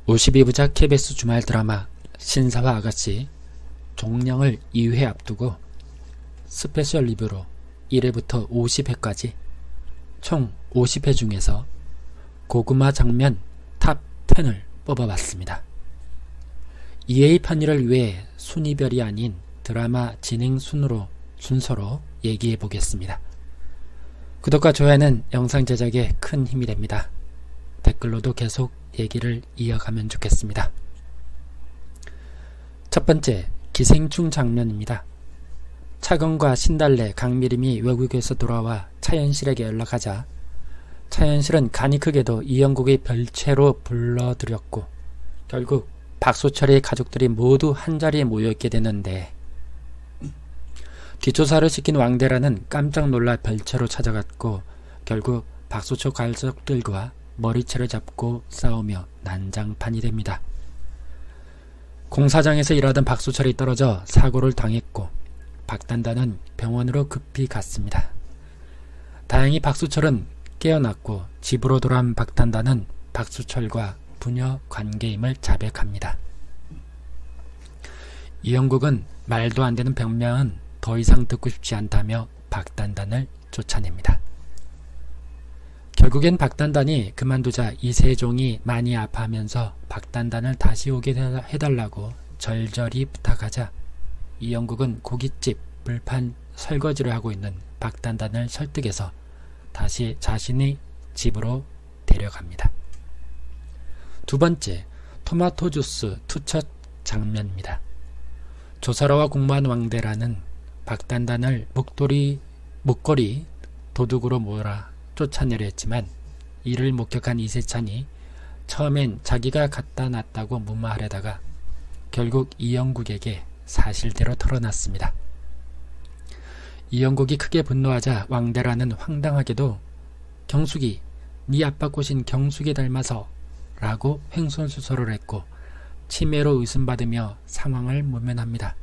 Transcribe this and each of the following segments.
52부작 KBS 주말 드라마 신사와 아가씨 종영을 2회 앞두고 스페셜 리뷰로 1회부터 50회까지 총 50회 중에서 고구마 장면 탑 10을 뽑아봤습니다. 2회 판일을 위해 순위별이 아닌 드라마 진행 순서로 얘기해보겠습니다. 구독과 좋아요는 영상 제작에 큰 힘이 됩니다. 댓글로도 계속 얘기를 이어가면 좋겠습니다. 첫 번째, 기생충 장면입니다. 차건과 신달래, 강미림이 외국에서 돌아와 차현실에게 연락하자 차현실은 간이 크게도 이영국의 별채로 불러들였고 결국 박소철의 가족들이 모두 한자리에 모여있게 되는데 뒷조사를 시킨 왕대라는 깜짝 놀라 별채로 찾아갔고 결국 박소철 가족들과 머리채를 잡고 싸우며 난장판이 됩니다. 공사장에서 일하던 박소철이 떨어져 사고를 당했고 박단단은 병원으로 급히 갔습니다. 다행히 박소철은 깨어났고 집으로 돌아온 박단단은 박소철과 부녀 관계임을 자백합니다. 이영국은 말도 안 되는 변명은 더 이상 듣고 싶지 않다며 박단단을 쫓아냅니다. 결국엔 박단단이 그만두자 이세종이 많이 아파하면서 박단단을 다시 오게 해달라고 절절히 부탁하자 이영국은 고깃집 불판 설거지를 하고 있는 박단단을 설득해서 다시 자신의 집으로 데려갑니다. 두 번째, 토마토 주스 투척 장면입니다. 조사라와 공무원 왕대라는 박단단을 목걸이 도둑으로 몰아 쫓아내려 했지만 이를 목격한 이세찬이 처음엔 자기가 갖다 놨다고 무마하려다가 결국 이영국에게 사실대로 털어놨습니다. 이영국이 크게 분노하자 왕대라는 황당하게도 경숙이 네 아빠 꼬신 경숙이 닮아서 라고 횡설수설을 했고 치매로 의심받으며 상황을 모면합니다.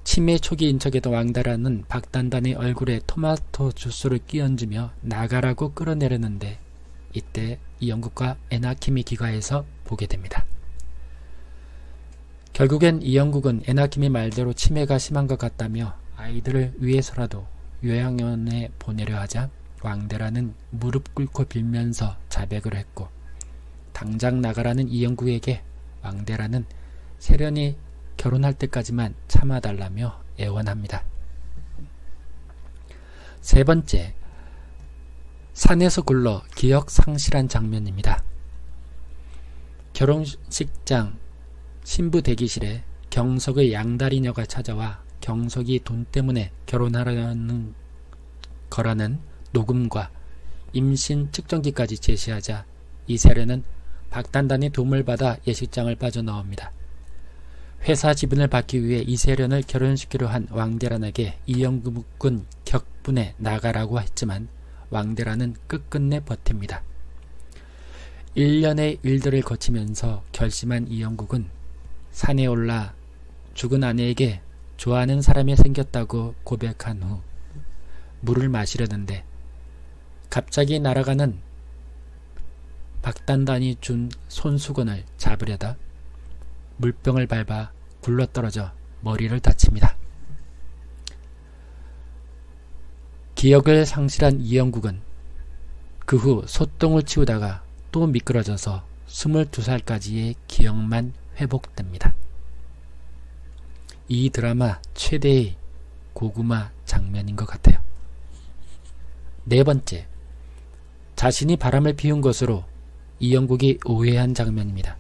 치매 초기인 척에도 왕대라는 박단단의 얼굴에 토마토 주스를 끼얹으며 나가라고 끌어내렸는데 이때 이영국과 에나킴이 기가해서 보게 됩니다. 결국엔 이영국은 에나킴이 말대로 치매가 심한 것 같다며 아이들을 위해서라도 요양원에 보내려 하자 왕대라는 무릎 꿇고 빌면서 자백을 했고 당장 나가라는 이영국에게 왕대라는 세련이 결혼할 때까지만 참아달라며 애원합니다. 세 번째, 산에서 굴러 기억 상실한 장면입니다. 결혼식장 신부 대기실에 경석의 양다리녀가 찾아와 경석이 돈 때문에 결혼하라는 거라는 녹음과 임신 측정기까지 제시하자 이세련은 박단단의 도움을 받아 예식장을 빠져나옵니다. 회사 지분을 받기 위해 이세련을 결혼시키려 한 왕대란에게 이영국은 격분해 나가라고 했지만 왕대란은 끝끝내 버팁니다. 1년의 일들을 거치면서 결심한 이영국은 산에 올라 죽은 아내에게 좋아하는 사람이 생겼다고 고백한 후 물을 마시려는데 갑자기 날아가는 박단단이 준 손수건을 잡으려다 물병을 밟아 굴러떨어져 머리를 다칩니다. 기억을 상실한 이영국은 그 후 소똥을 치우다가 또 미끄러져서 22살까지의 기억만 회복됩니다. 이 드라마 최대의 고구마 장면인 것 같아요. 네 번째, 자신이 바람을 피운 것으로 이영국이 오해한 장면입니다.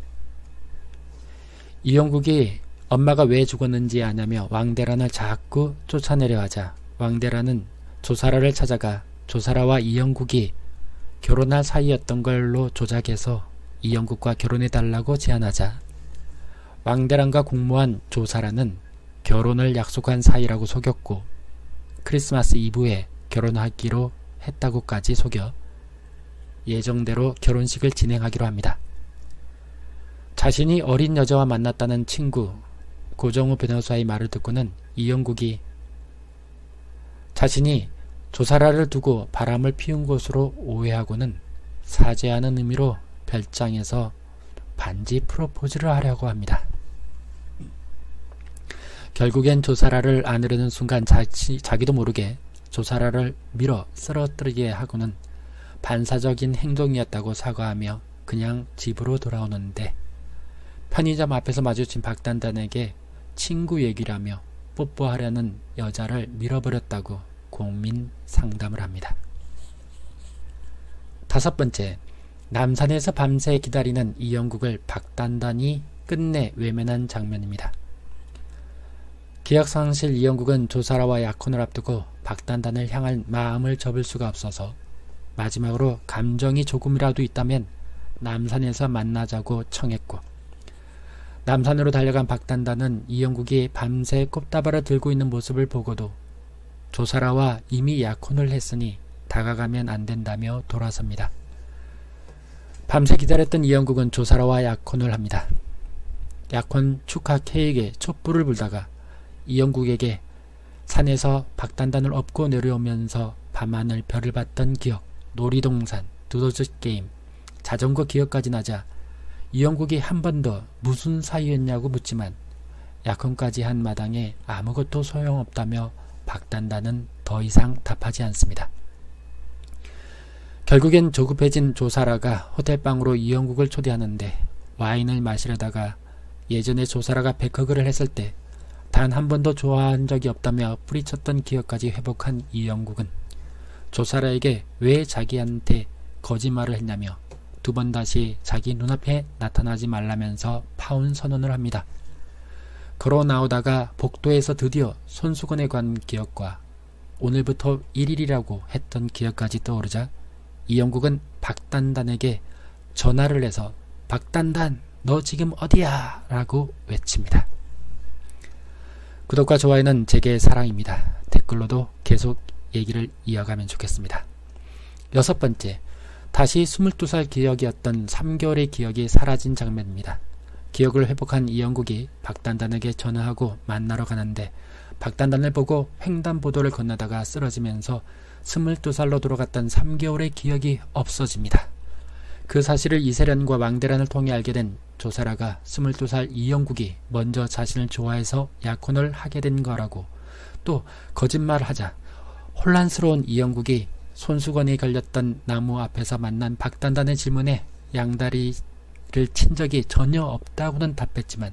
이영국이 엄마가 왜 죽었는지 아냐며 왕대란을 자꾸 쫓아내려 하자 왕대란은 조사라를 찾아가 조사라와 이영국이 결혼할 사이였던 걸로 조작해서 이영국과 결혼해달라고 제안하자 왕대란과 공모한 조사라는 결혼을 약속한 사이라고 속였고 크리스마스 이브에 결혼하기로 했다고까지 속여 예정대로 결혼식을 진행하기로 합니다. 자신이 어린 여자와 만났다는 친구 고정우 변호사의 말을 듣고는 이영국이 자신이 조사라를 두고 바람을 피운 것으로 오해하고는 사죄하는 의미로 별장에서 반지 프로포즈를 하려고 합니다. 결국엔 조사라를 안으려는 순간 자기도 모르게 조사라를 밀어 쓰러뜨리게 하고는 반사적인 행동이었다고 사과하며 그냥 집으로 돌아오는데 편의점 앞에서 마주친 박단단에게 친구 얘기라며 뽀뽀하려는 여자를 밀어버렸다고 고민 상담을 합니다. 5번째, 남산에서 밤새 기다리는 이영국을 박단단이 끝내 외면한 장면입니다. 기억상실 이영국은 조사라와 약혼을 앞두고 박단단을 향한 마음을 접을 수가 없어서 마지막으로 감정이 조금이라도 있다면 남산에서 만나자고 청했고, 남산으로 달려간 박단단은 이영국이 밤새 꽃다발을 들고 있는 모습을 보고도 조사라와 이미 약혼을 했으니 다가가면 안 된다며 돌아섭니다. 밤새 기다렸던 이영국은 조사라와 약혼을 합니다. 약혼 축하 케이크에 촛불을 불다가 이영국에게 산에서 박단단을 업고 내려오면서 밤하늘 별을 봤던 기억, 놀이동산, 두더지 게임, 자전거 기억까지 나자 이영국이 한 번 더 무슨 사이였냐고 묻지만 약혼까지 한 마당에 아무것도 소용없다며 박단단은 더 이상 답하지 않습니다. 결국엔 조급해진 조사라가 호텔방으로 이영국을 초대하는데 와인을 마시려다가 예전에 조사라가 백허그를 했을 때 단 한 번도 좋아한 적이 없다며 뿌리쳤던 기억까지 회복한 이영국은 조사라에게 왜 자기한테 거짓말을 했냐며 2번 다시 자기 눈앞에 나타나지 말라면서 파혼 선언을 합니다. 걸어 나오다가 복도에서 드디어 손수건에 관 기억과 오늘부터 1일이라고 했던 기억까지 떠오르자 이영국은 박단단에게 전화를 해서 박단단 너 지금 어디야? 라고 외칩니다. 구독과 좋아요는 제게 사랑입니다. 댓글로도 계속 얘기를 이어가면 좋겠습니다. 6번째, 다시 22살 기억이었던 3개월의 기억이 사라진 장면입니다. 기억을 회복한 이영국이 박단단에게 전화하고 만나러 가는데 박단단을 보고 횡단보도를 건너다가 쓰러지면서 22살로 돌아갔던 3개월의 기억이 없어집니다. 그 사실을 이세련과 왕대란을 통해 알게 된 조사라가 22살 이영국이 먼저 자신을 좋아해서 약혼을 하게 된 거라고, 또 거짓말을 하자 혼란스러운 이영국이 손수건이 걸렸던 나무 앞에서 만난 박단단의 질문에 양다리를 친 적이 전혀 없다고는 답했지만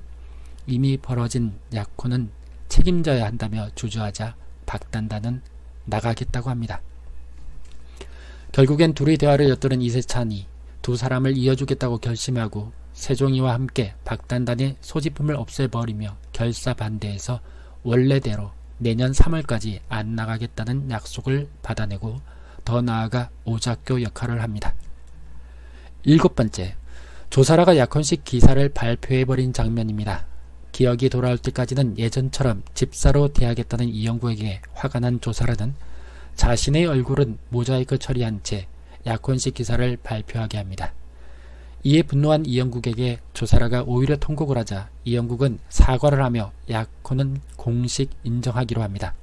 이미 벌어진 약혼은 책임져야 한다며 주저하자 박단단은 나가겠다고 합니다. 결국엔 둘이 대화를 엿들은 이세찬이 두 사람을 이어주겠다고 결심하고 세종이와 함께 박단단의 소지품을 없애버리며 결사반대해서 원래대로 내년 3월까지 안 나가겠다는 약속을 받아내고 더 나아가 오작교 역할을 합니다. 7번째, 조사라가 약혼식 기사를 발표해버린 장면입니다. 기억이 돌아올 때까지는 예전처럼 집사로 대하겠다는 이영국에게 화가 난 조사라는 자신의 얼굴은 모자이크 처리한 채 약혼식 기사를 발표하게 합니다. 이에 분노한 이영국에게 조사라가 오히려 통곡을 하자 이영국은 사과를 하며 약혼은 공식 인정하기로 합니다.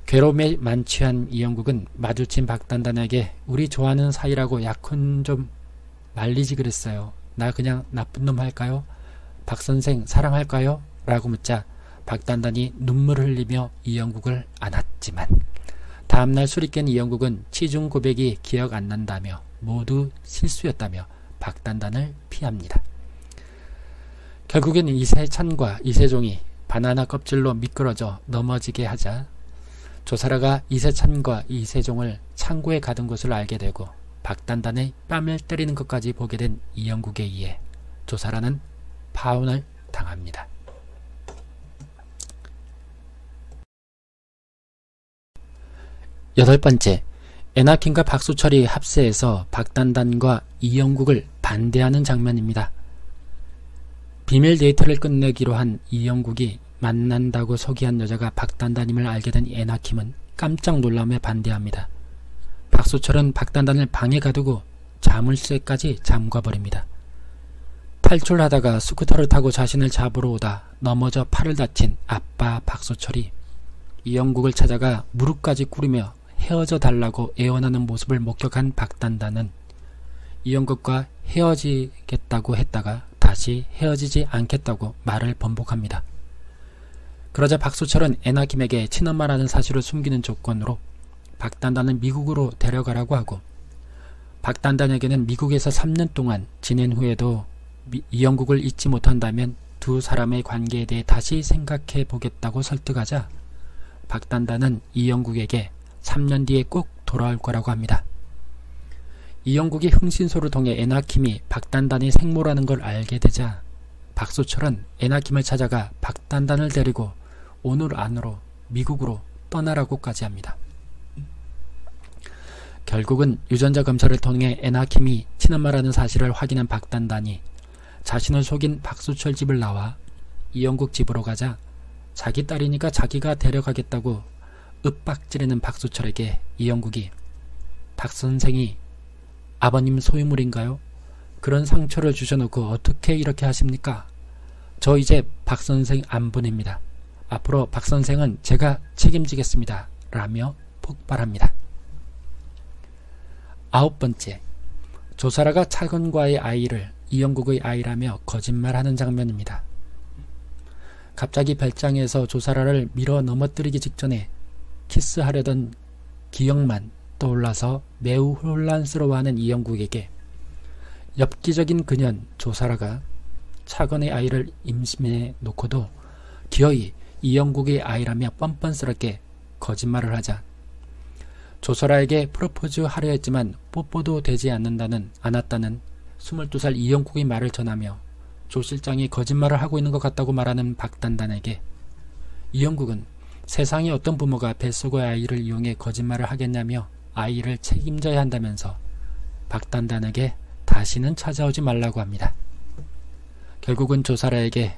괴로움에 만취한 이영국은 마주친 박단단에게 우리 좋아하는 사이라고 약혼 좀 말리지 그랬어요. 나 그냥 나쁜 놈 할까요? 박선생 사랑할까요? 라고 묻자 박단단이 눈물을 흘리며 이영국을 안았지만 다음날 술이 깬 이영국은 치중 고백이 기억 안 난다며 모두 실수였다며 박단단을 피합니다. 결국엔 이세찬과 이세종이 바나나 껍질로 미끄러져 넘어지게 하자 조사라가 이세찬과 이세종을 창고에 가둔 것을 알게 되고 박단단의 뺨을 때리는 것까지 보게 된 이영국에 의해 조사라는 파혼을 당합니다. 8번째, 에나킨과 박수철이 합세해서 박단단과 이영국을 반대하는 장면입니다. 비밀 데이트를 끝내기로 한 이영국이 만난다고 소개한 여자가 박단단임을 알게 된 에나킴은 깜짝 놀라며 반대합니다. 박수철은 박단단을 방에 가두고 자물쇠까지 잠가버립니다. 탈출하다가 스쿠터를 타고 자신을 잡으러 오다 넘어져 팔을 다친 아빠 박수철이 이영국을 찾아가 무릎까지 꿇으며 헤어져 달라고 애원하는 모습을 목격한 박단단은 이영국과 헤어지겠다고 했다가 다시 헤어지지 않겠다고 말을 번복합니다. 그러자 박수철은 애나킴에게 친엄마라는 사실을 숨기는 조건으로 박단단을 미국으로 데려가라고 하고, 박단단에게는 미국에서 3년 동안 지낸 후에도 이영국을 잊지 못한다면 두 사람의 관계에 대해 다시 생각해 보겠다고 설득하자 박단단은 이영국에게 3년 뒤에 꼭 돌아올 거라고 합니다. 이영국이 흥신소를 통해 애나킴이 박단단의 생모라는 걸 알게 되자 박수철은 애나킴을 찾아가 박단단을 데리고 오늘 안으로 미국으로 떠나라고까지 합니다. 결국은 유전자 검사를 통해 애나킴이 친엄마라는 사실을 확인한 박단단이 자신을 속인 박수철 집을 나와 이영국 집으로 가자 자기 딸이니까 자기가 데려가겠다고 윽박지르는 박수철에게 이영국이 박선생이 아버님 소유물인가요? 그런 상처를 주셔놓고 어떻게 이렇게 하십니까? 저 이제 박선생 안 보냅니다. 앞으로 박선생은 제가 책임지겠습니다. 라며 폭발합니다. 9번째, 조사라가 차건과의 아이를 이영국의 아이라며 거짓말하는 장면입니다. 갑자기 별장에서 조사라를 밀어 넘어뜨리기 직전에 키스하려던 기억만 떠올라서 매우 혼란스러워하는 이영국에게 엽기적인 그년 조사라가 차건의 아이를 임신해 놓고도 기어이 이영국의 아이라며 뻔뻔스럽게 거짓말을 하자 조사라에게 프로포즈 하려 했지만 뽀뽀도 되지 않았다는 22살 이영국의 말을 전하며 조 실장이 거짓말을 하고 있는 것 같다고 말하는 박단단에게 이영국은 세상에 어떤 부모가 뱃속의 아이를 이용해 거짓말을 하겠냐며 아이를 책임져야 한다면서 박단단에게 다시는 찾아오지 말라고 합니다. 결국은 조사라에게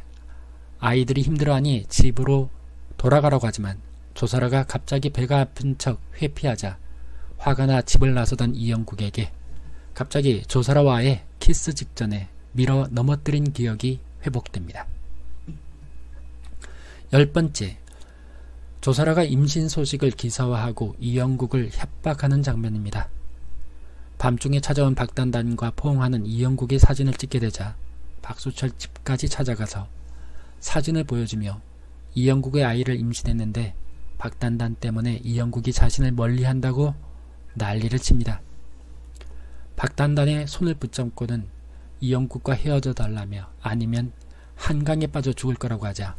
아이들이 힘들어하니 집으로 돌아가라고 하지만 조사라가 갑자기 배가 아픈 척 회피하자 화가 나 집을 나서던 이영국에게 갑자기 조사라와의 키스 직전에 밀어 넘어뜨린 기억이 회복됩니다. 10번째, 조사라가 임신 소식을 기사화하고 이영국을 협박하는 장면입니다. 밤중에 찾아온 박단단과 포옹하는 이영국의 사진을 찍게 되자 박수철 집까지 찾아가서 사진을 보여주며 이영국의 아이를 임신했는데 박단단 때문에 이영국이 자신을 멀리한다고 난리를 칩니다. 박단단의 손을 붙잡고는 이영국과 헤어져 달라며 아니면 한강에 빠져 죽을 거라고 하자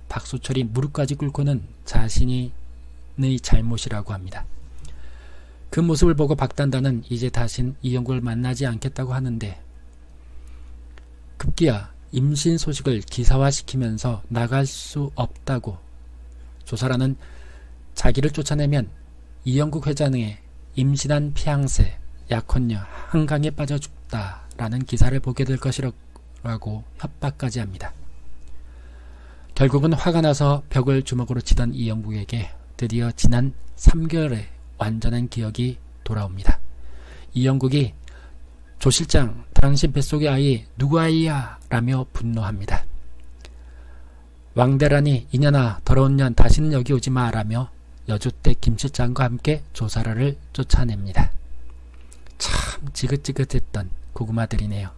박수철이 무릎까지 꿇고는 자신의 잘못이라고 합니다. 그 모습을 보고 박단단은 이제 다신 이영국을 만나지 않겠다고 하는데 급기야 임신 소식을 기사화시키면서 나갈 수 없다고 조사라는 자기를 쫓아내면 이영국 회장의 임신한 피앙세 약혼녀 한강에 빠져 죽다라는 기사를 보게 될 것이라고 협박까지 합니다. 결국은 화가 나서 벽을 주먹으로 치던 이영국에게 드디어 지난 3개월의 완전한 기억이 돌아옵니다. 이영국이 조 실장, 당신 뱃속의 아이 누구 아이야? 라며 분노합니다. 왕대라니 이년아 더러운 년 다시는 여기 오지 마 라며 여주댁 김 실장과 함께 조사라를 쫓아냅니다. 참 지긋지긋했던 고구마들이네요.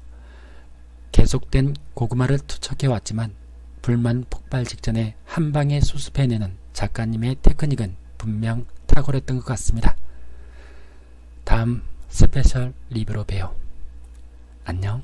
계속된 고구마를 투척해왔지만 불만 폭발 직전에 한 방에 수습해내는 작가님의 테크닉은 분명 탁월했던 것 같습니다. 다음 스페셜 리뷰로 봬요. 안녕.